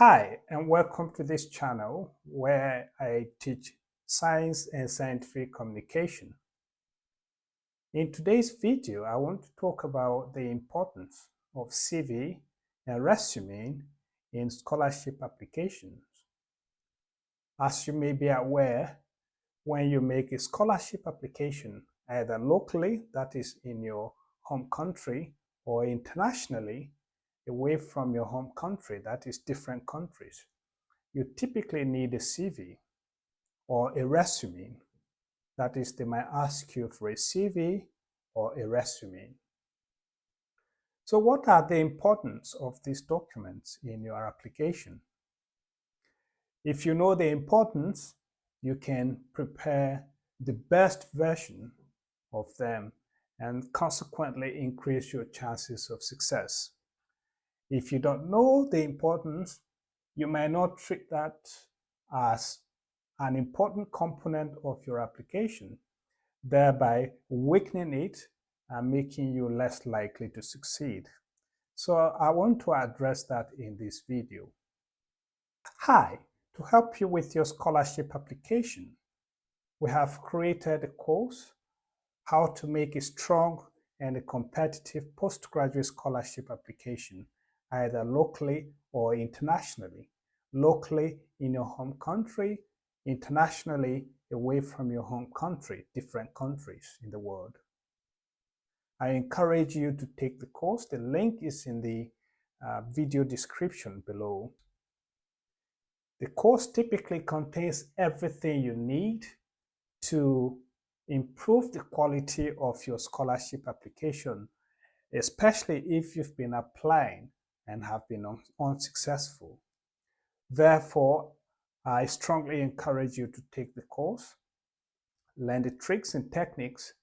Hi, and welcome to this channel where I teach science and scientific communication. In today's video, I want to talk about the importance of CV and resume in scholarship applications. As you may be aware, when you make a scholarship application, either locally, that is in your home country, or internationally, away from your home country, that is different countries, you typically need a CV or a resume. That is, they might ask you for a CV or a resume. So what are the importance of these documents in your application? If you know the importance, you can prepare the best version of them and consequently increase your chances of success. If you don't know the importance, you might not treat that as an important component of your application, thereby weakening it and making you less likely to succeed. So I want to address that in this video. Hi, to help you with your scholarship application, we have created a course, How to Make a Strong and a Competitive Postgraduate Scholarship Application, either locally or internationally. Locally in your home country, internationally away from your home country, different countries in the world. I encourage you to take the course. The link is in the video description below. The course typically contains everything you need to improve the quality of your scholarship application, especially if you've been applying and have been unsuccessful. Therefore, I strongly encourage you to take the course, learn the tricks and techniques,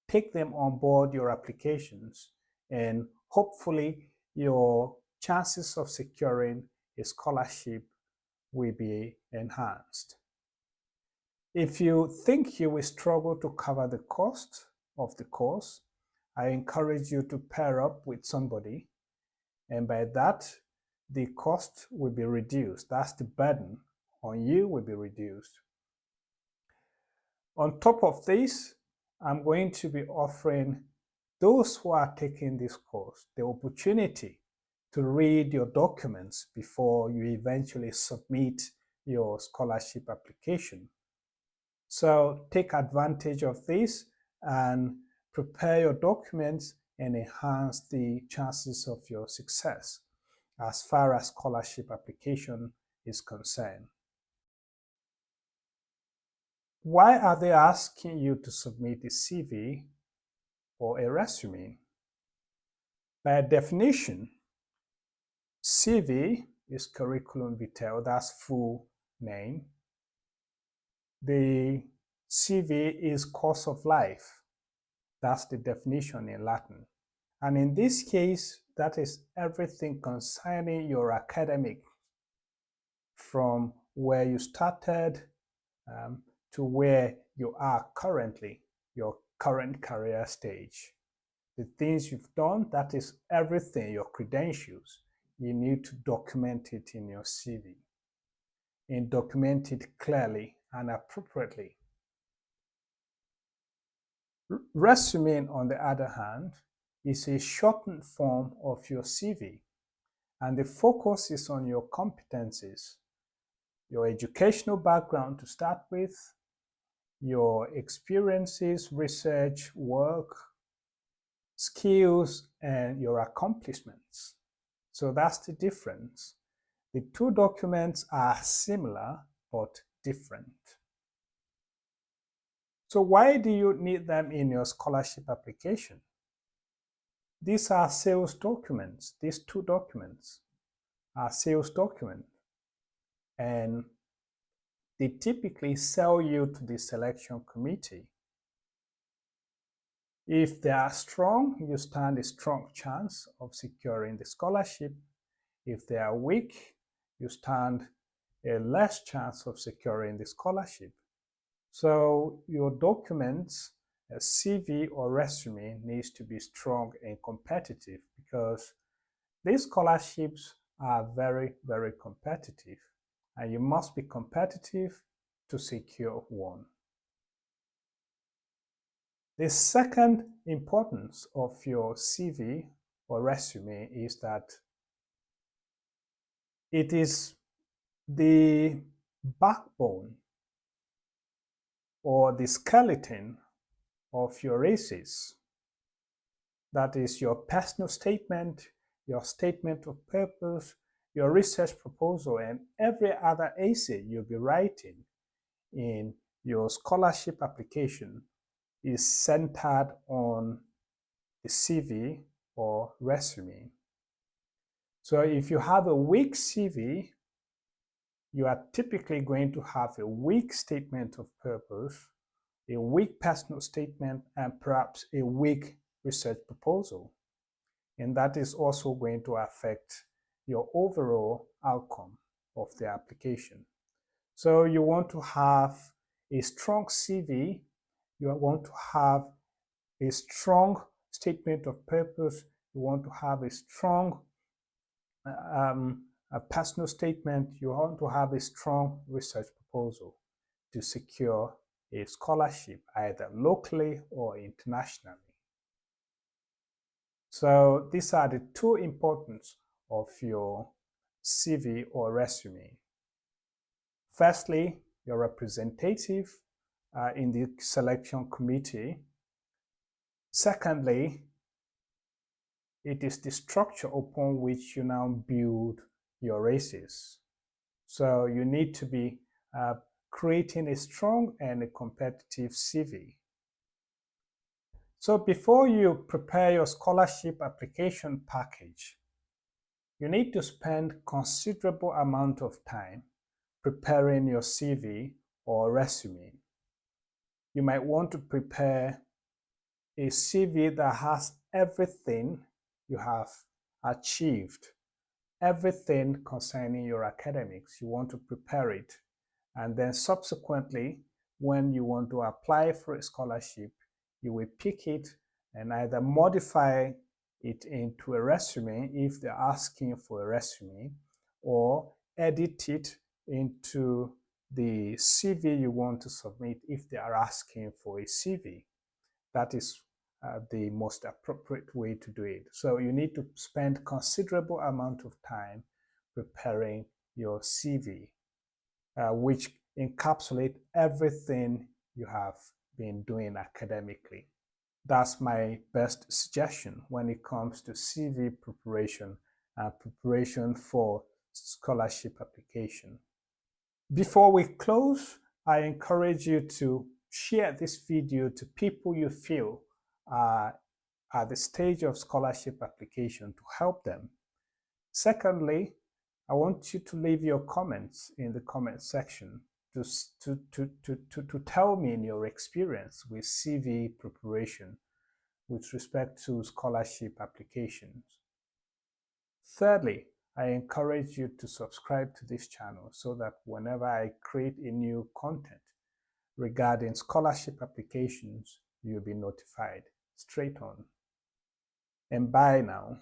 take them on board your applications, and hopefully your chances of securing a scholarship will be enhanced. If you think you will struggle to cover the cost of the course, I encourage you to pair up with somebody, and by that, the cost will be reduced. That's the burden on you will be reduced. On top of this, I'm going to be offering those who are taking this course the opportunity to read your documents before you eventually submit your scholarship application. So take advantage of this and prepare your documents and enhance the chances of your success as far as scholarship application is concerned. Why are they asking you to submit a CV or a resume? By definition, CV is curriculum vitae, that's full name. The CV is course of life. That's the definition in Latin. And in this case, that is everything concerning your academic, from where you started to where you are currently, your current career stage. The things you've done, that is everything, your credentials. You need to document it in your CV and document it clearly and appropriately. Resume, on the other hand, is a shortened form of your CV, and the focus is on your competencies, your educational background to start with, your experiences, research, work, skills, and your accomplishments. So that's the difference. The two documents are similar but different. So why do you need them in your scholarship application? These are sales documents. These two documents are sales documents, and they typically sell you to the selection committee. If they are strong, you stand a strong chance of securing the scholarship. If they are weak, you stand a less chance of securing the scholarship. So your documents, a CV or resume, needs to be strong and competitive, because these scholarships are very, very competitive, and you must be competitive to secure one. The second importance of your CV or resume is that it is the backbone or the skeleton of your races. That is your personal statement, your statement of purpose, your research proposal, and every other essay you'll be writing in your scholarship application is centered on the CV or resume. So if you have a weak CV, you are typically going to have a weak statement of purpose, a weak personal statement, and perhaps a weak research proposal. And that is also going to affect your overall outcome of the application. So you want to have a strong CV, you want to have a strong statement of purpose, you want to have a strong a personal statement, you want to have a strong research proposal to secure a scholarship either locally or internationally. So these are the two importance of your CV or resume. Firstly, your representative in the selection committee. Secondly, it is the structure upon which you now build your races. So you need to be creating a strong and a competitive CV. So before you prepare your scholarship application package, you need to spend considerable amount of time preparing your CV or resume. You might want to prepare a CV that has everything you have achieved, everything concerning your academics. You want to prepare it, and then subsequently, when you want to apply for a scholarship, you will pick it and either modify it into a resume if they're asking for a resume, or edit it into the CV you want to submit if they are asking for a CV. That is the most appropriate way to do it. So you need to spend considerable amount of time preparing your CV, which encapsulate everything you have been doing academically. That's my best suggestion when it comes to CV preparation and preparation for scholarship application. Before we close, I encourage you to share this video to people you feel are at the stage of scholarship application to help them. Secondly, I want you to leave your comments in the comment section to tell me in your experience with CV preparation with respect to scholarship applications. Thirdly, I encourage you to subscribe to this channel so that whenever I create a new content regarding scholarship applications, you'll be notified straight on. And bye now.